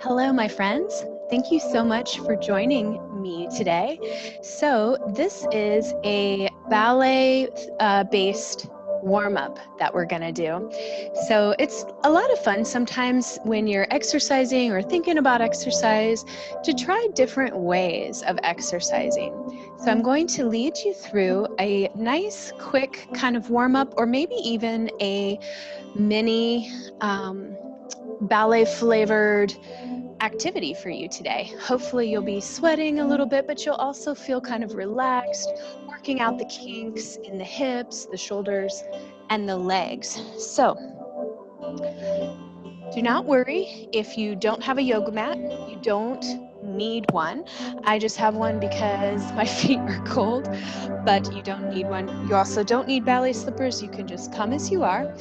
Hello, my friends. Thank you so much for joining me today. So this is a ballet-based warm-up that we're gonna do. So it's a lot of fun sometimes when you're exercising or thinking about exercise to try different ways of exercising. So I'm going to lead you through a nice, quick kind of warm-up, or maybe even a mini ballet-flavored activity for you today. Hopefully you'll be sweating a little bit, but you'll also feel kind of relaxed, working out the kinks in the hips, the shoulders, and the legs. So do not worry if you don't have a yoga mat. You don't need one. I just have one because my feet are cold, but you don't need one. You also don't need ballet slippers. You can just come as you are.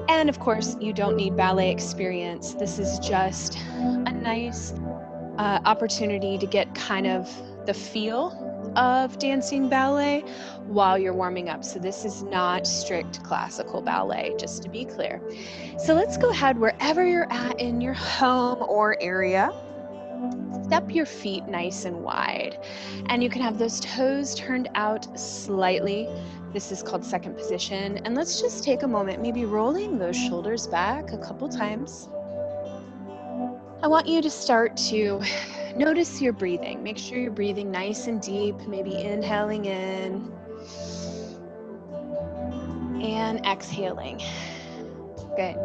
And of course, you don't need ballet experience. This is just a nice opportunity to get kind of the feel of dancing ballet while you're warming up. So this is not strict classical ballet, just to be clear. So let's go ahead wherever you're at in your home or area. Step your feet nice and wide, and you can have those toes turned out slightly. This is called second position. And let's just take a moment, maybe rolling those shoulders back a couple times. I want you to start to notice your breathing. Make sure you're breathing nice and deep, maybe inhaling in and exhaling. Good.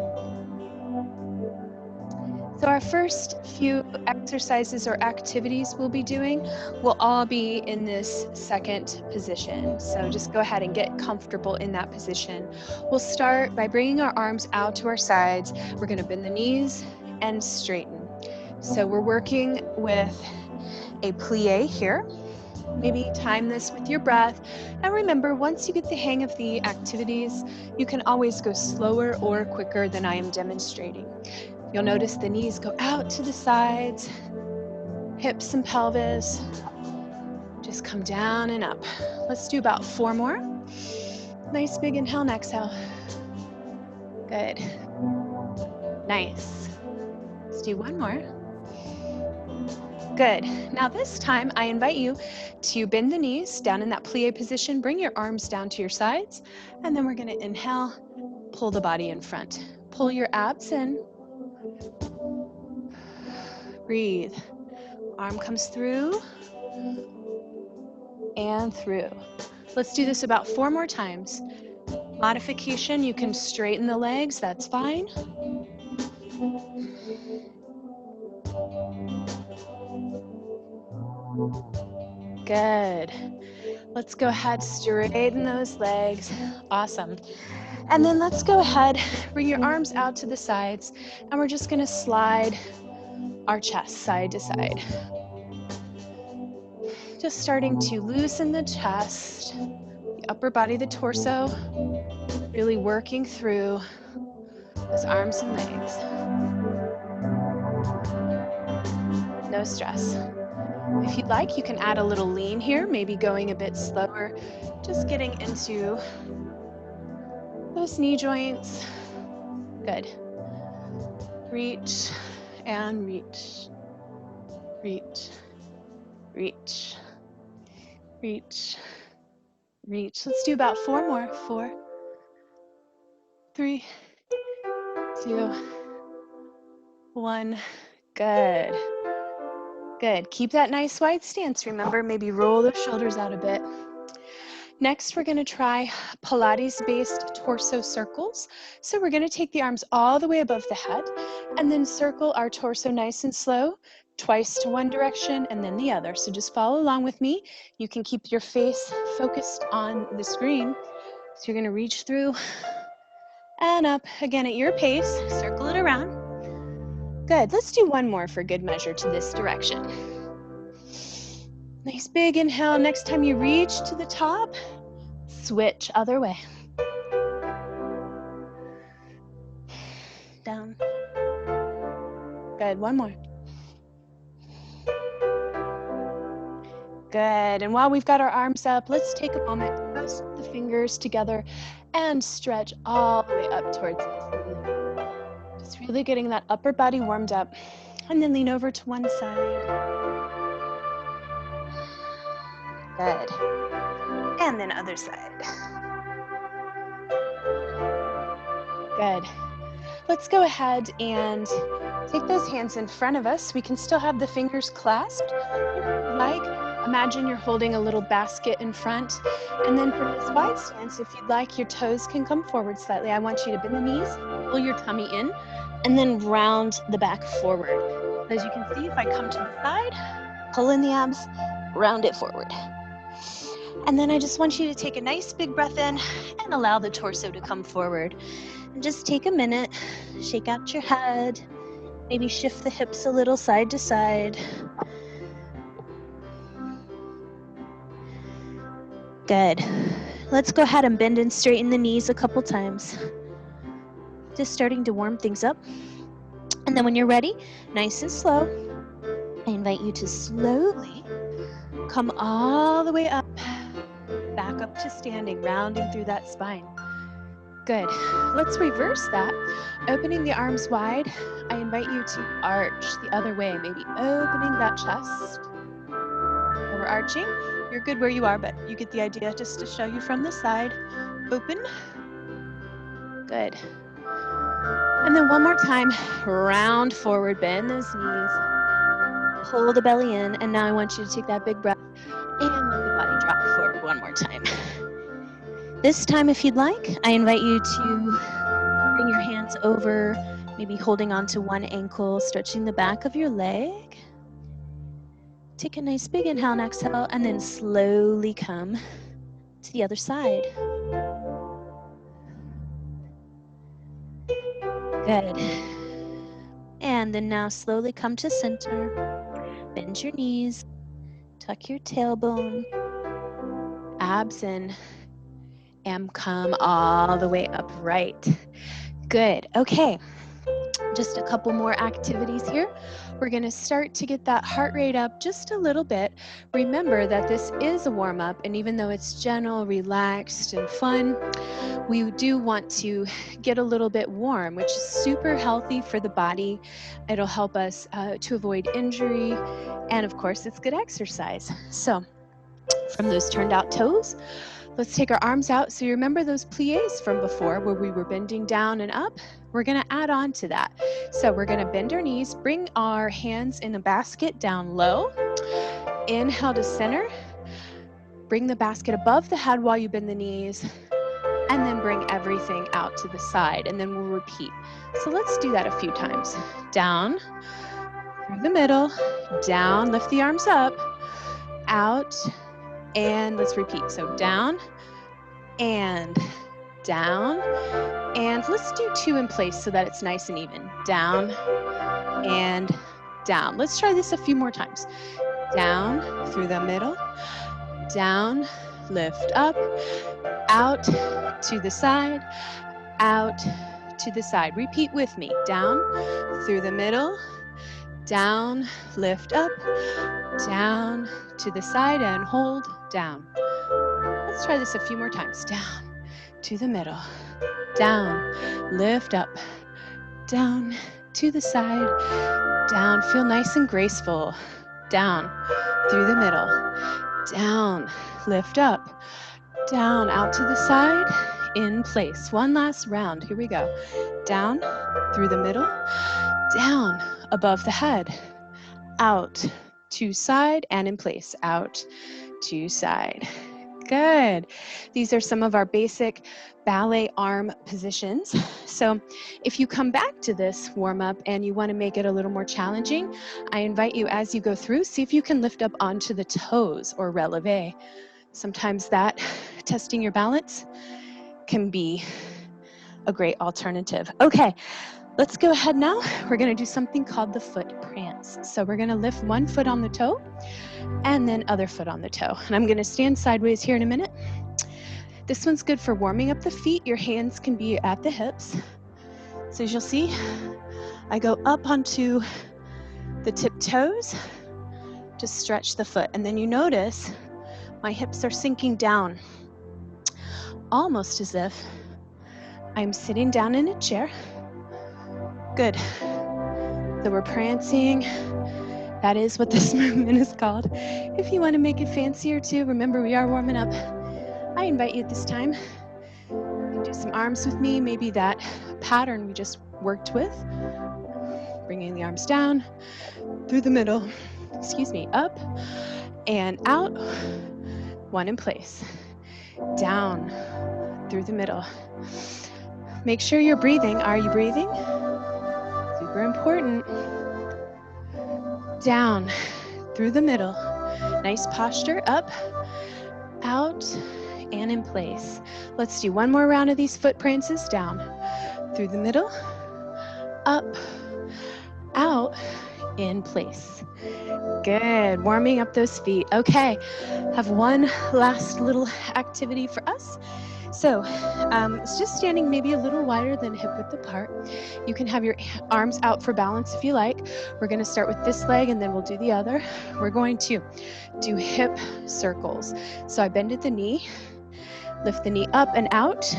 So our first few exercises or activities we'll be doing will all be in this second position. So just go ahead and get comfortable in that position. We'll start by bringing our arms out to our sides. We're going to bend the knees and straighten. So we're working with a plie here. Maybe time this with your breath. And remember, once you get the hang of the activities, you can always go slower or quicker than I am demonstrating. You'll notice the knees go out to the sides, hips and pelvis just come down and up. Let's do about 4 more. Nice big inhale and exhale. Good. Nice. Let's do 1 more. Good. Now this time I invite you to bend the knees down in that plie position. Bring your arms down to your sides, and then we're going to inhale, pull the body in front. Pull your abs in. Breathe. Arm comes through and through. Let's do this about 4 more times. Modification, you can straighten the legs, that's fine. Good. Let's go ahead, straighten those legs. Awesome. And then let's go ahead, bring your arms out to the sides, and we're just going to slide our chest side to side. Just starting to loosen the chest, the upper body, the torso, really working through those arms and legs. No stress. If you'd like, you can add a little lean here, maybe going a bit slower, just getting into those knee joints. Good. Reach and reach, reach, reach, reach, reach. Let's do about 4 more. 4, 3, 2, 1. Good. Good. Keep that nice wide stance. Remember, maybe roll the shoulders out a bit. Next, we're going to try Pilates-based torso circles. So we're going to take the arms all the way above the head and then circle our torso nice and slow, twice to one direction and then the other. So just follow along with me. You can keep your face focused on the screen. So you're going to reach through and up. Again, at your pace, circle it around. Good. Let's do 1 more for good measure to this direction. Nice big inhale. Next time you reach to the top, switch other way. Down. Good. 1 more. Good. And while we've got our arms up, let's take a moment, press the fingers together and stretch all the way up towards the ceiling. Just really getting that upper body warmed up. And then lean over to one side. Good. And then other side. Good. Let's go ahead and take those hands in front of us. We can still have the fingers clasped. Like, imagine you're holding a little basket in front. And then for this wide stance, if you'd like, your toes can come forward slightly. I want you to bend the knees, pull your tummy in, and then round the back forward. As you can see, if I come to the side, pull in the abs, round it forward. And then I just want you to take a nice big breath in and allow the torso to come forward. And just take a minute, shake out your head, maybe shift the hips a little side to side. Good. Let's go ahead and bend and straighten the knees a couple times. Just starting to warm things up. And then when you're ready, nice and slow, I invite you to slowly come all the way up, back up to standing, rounding through that spine. Good. Let's reverse that. Opening the arms wide, I invite you to arch the other way, maybe opening that chest, overarching. You're good where you are, but you get the idea, just to show you from the side. Open. Good. And then one more time, round forward, bend those knees, pull the belly in, and now I want you to take that big breath and let the body drop forward one more time. This time, if you'd like, I invite you to bring your hands over, maybe holding onto one ankle, stretching the back of your leg. Take a nice big inhale and exhale, and then slowly come to the other side. Good. And then now slowly come to center. Bend your knees, tuck your tailbone, abs in, and come all the way upright. Good. Okay. Just a couple more activities here. We're going to start to get that heart rate up just a little bit. Remember that this is a warm-up, and even though it's gentle, relaxed, and fun, we do want to get a little bit warm, which is super healthy for the body. It'll help us to avoid injury, and of course, it's good exercise. So, from those turned out toes, let's take our arms out. So you remember those pliés from before where we were bending down and up? We're gonna add on to that. So we're gonna bend our knees, bring our hands in a basket down low. Inhale to center. Bring the basket above the head while you bend the knees, and then bring everything out to the side, and then we'll repeat. So let's do that a few times. Down, through the middle, down, lift the arms up, out, and let's repeat. So down and down, and let's do two in place so that it's nice and even. Down and down. Let's try this a few more times. Down through the middle, down, lift up, out to the side, out to the side. Repeat with me. Down through the middle, down, lift up, down to the side, and hold down. Let's try this a few more times. Down to the middle, down, lift up, down to the side, down. Feel nice and graceful. Down through the middle, down, lift up, down, out to the side, in place. One last round. Here we go. Down through the middle, down above the head, out to side, and in place. Out to side. Good. These are some of our basic ballet arm positions. So if you come back to this warm up and you want to make it a little more challenging, I invite you, as you go through, see if you can lift up onto the toes or releve. Sometimes that, testing your balance, can be a great alternative. Okay, let's go ahead now. We're going to do something called the foot prance. So we're going to lift one foot on the toe and then other foot on the toe. And I'm going to stand sideways here in a minute. This one's good for warming up the feet. Your hands can be at the hips. So as you'll see, I go up onto the tip toes to stretch the foot. And then you notice my hips are sinking down, almost as if I'm sitting down in a chair. Good. So we're prancing. That is what this movement is called. If you want to make it fancier too, remember we are warming up. I invite you at this time, you can do some arms with me, maybe that pattern we just worked with. Bringing the arms down, through the middle, excuse me, up and out, one in place. Down, through the middle. Make sure you're breathing. Are you breathing? Super important. Down, through the middle. Nice posture, up, out, and in place. Let's do one more round of these foot prances. Down, through the middle, up, out, in place. Good, warming up those feet. Okay, have one last little activity for us. So it's just standing maybe a little wider than hip width apart. You can have your arms out for balance if you like. We're going to start with this leg and then we'll do the other. We're going to do hip circles. So I bend at the knee, lift the knee up and out,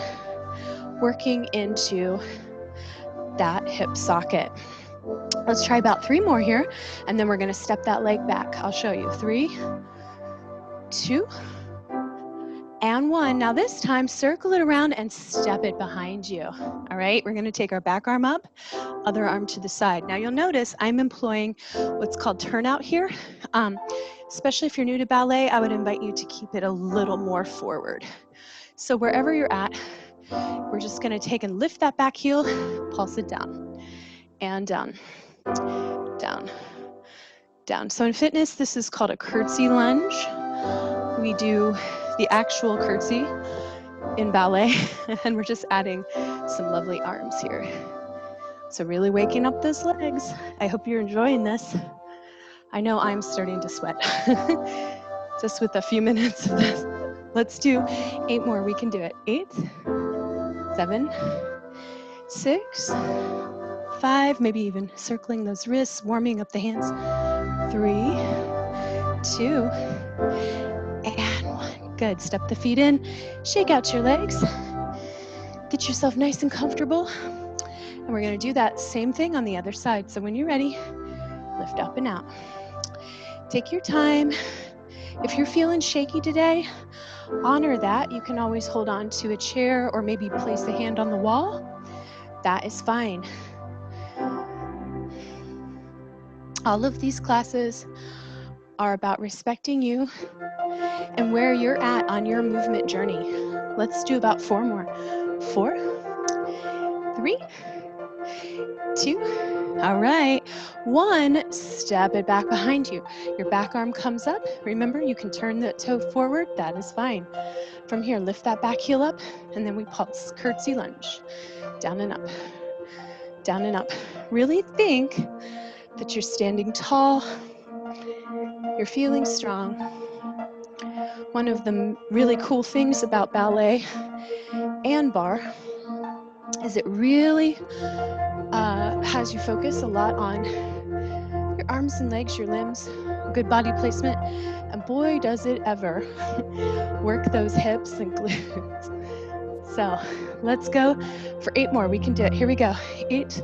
working into that hip socket. Let's try about 3 more here, and then we're going to step that leg back. I'll show you. 3, 2, and 1. Now this time, circle it around and step it behind you. All right, we're going to take our back arm up, other arm to the side. Now you'll notice I'm employing what's called turnout here. Especially if you're new to ballet, I would invite you to keep it a little more forward. So wherever you're at, we're just going to take and lift that back heel, pulse it down, and down, down, down. So in fitness, this is called a curtsy lunge. We do the actual curtsy in ballet, and we're just adding some lovely arms here. So really waking up those legs. I hope you're enjoying this. I know I'm starting to sweat just with a few minutes of this. Let's do 8 more. We can do it. 8, 7, 6, 5, maybe even circling those wrists, warming up the hands. 3, 2, and 1. Good. Step the feet in, shake out your legs, get yourself nice and comfortable. And we're going to do that same thing on the other side. So when you're ready, lift up and out. Take your time. If you're feeling shaky today, honor that. You can always hold on to a chair or maybe place a hand on the wall. That is fine. All of these classes are about respecting you and where you're at on your movement journey. Let's do about 4 more. 4, 3, 2, all right. 1, step it back behind you. Your back arm comes up. Remember, you can turn the toe forward. That is fine. From here, lift that back heel up, and then we pulse. Curtsy lunge. Down and up. Down and up. Really think that you're standing tall. You're feeling strong. One of the really cool things about ballet and bar is it really has you focus a lot on your arms and legs, your limbs, good body placement, and boy, does it ever work those hips and glutes. So let's go for 8 more. We can do it. Here we go. 8,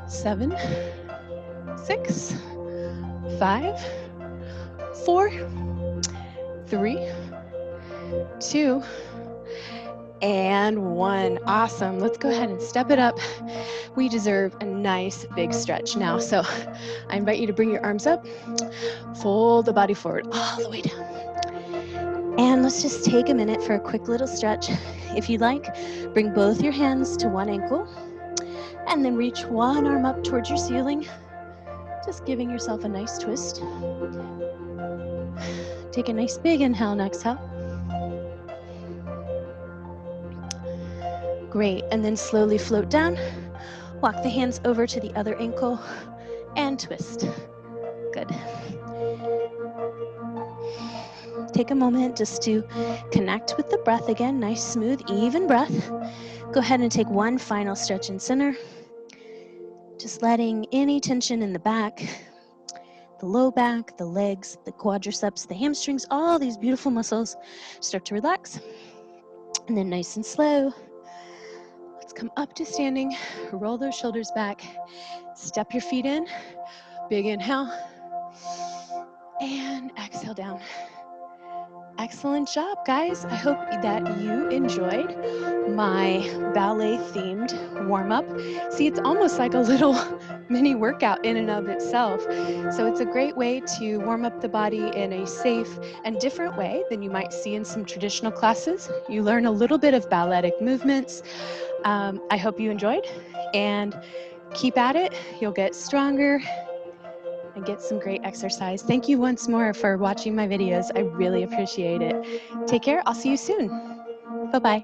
7, 6, 5, 4, 3, 2, and 1. Awesome. Let's go ahead and step it up. We deserve a nice big stretch now. So I invite you to bring your arms up, fold the body forward all the way down. And let's just take a minute for a quick little stretch. If you'd like, bring both your hands to one ankle and then reach one arm up towards your ceiling, just giving yourself a nice twist. Take a nice big inhale and exhale. Great, and then slowly float down. Walk the hands over to the other ankle and twist. Good. Take a moment just to connect with the breath again. Nice, smooth, even breath. Go ahead and take one final stretch in center. Just letting any tension in the back, the low back, the legs, the quadriceps, the hamstrings, all these beautiful muscles start to relax. And then nice and slow, let's come up to standing, roll those shoulders back, step your feet in, big inhale, and exhale down. Excellent job, guys. I hope that you enjoyed my ballet-themed warm-up. See, it's almost like a little mini workout in and of itself. So it's a great way to warm up the body in a safe and different way than you might see in some traditional classes. You learn a little bit of balletic movements. I hope you enjoyed, and keep at it. You'll get stronger and get some great exercise. Thank you once more for watching my videos. I really appreciate it. Take care. I'll see you soon. Bye-bye.